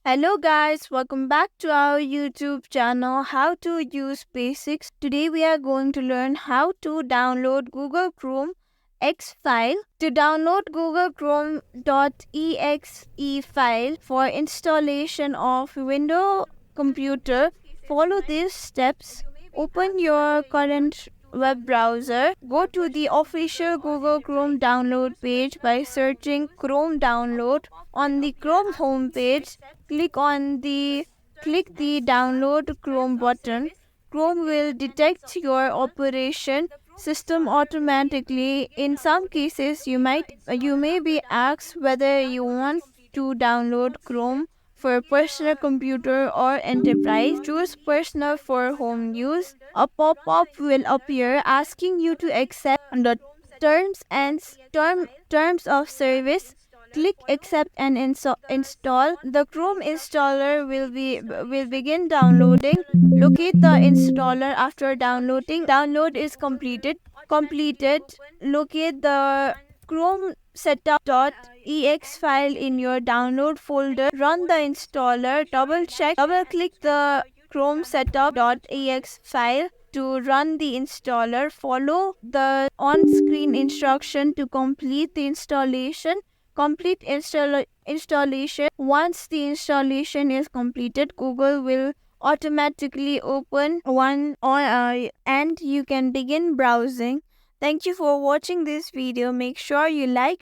Hello guys, welcome back to our YouTube channel How to Use Basics. Today we are going to learn how to download Google Chrome X file. To download Google Chrome.exe file for installation of Windows computer, follow these steps. Open your current web browser. Go to the official Google Chrome download page by searching Chrome download. On the Chrome homepage, click the download Chrome button. Chrome will detect your operation system automatically. In some cases, you may be asked whether you want to download Chrome for personal computer or enterprise. Choose personal for home use. A pop-up will appear asking you to accept the terms of service. Click accept and install. The Chrome installer will begin downloading. Locate the installer after downloading. Download is completed. Locate the Chrome setup.exe file in your download folder. Run the installer. Double click the Chrome setup.exe file to run the installer. Follow the on-screen instruction to complete the installation. Complete installation. Once the installation is completed, Google will automatically open and you can begin browsing. Thank you for watching this video. Make sure you like,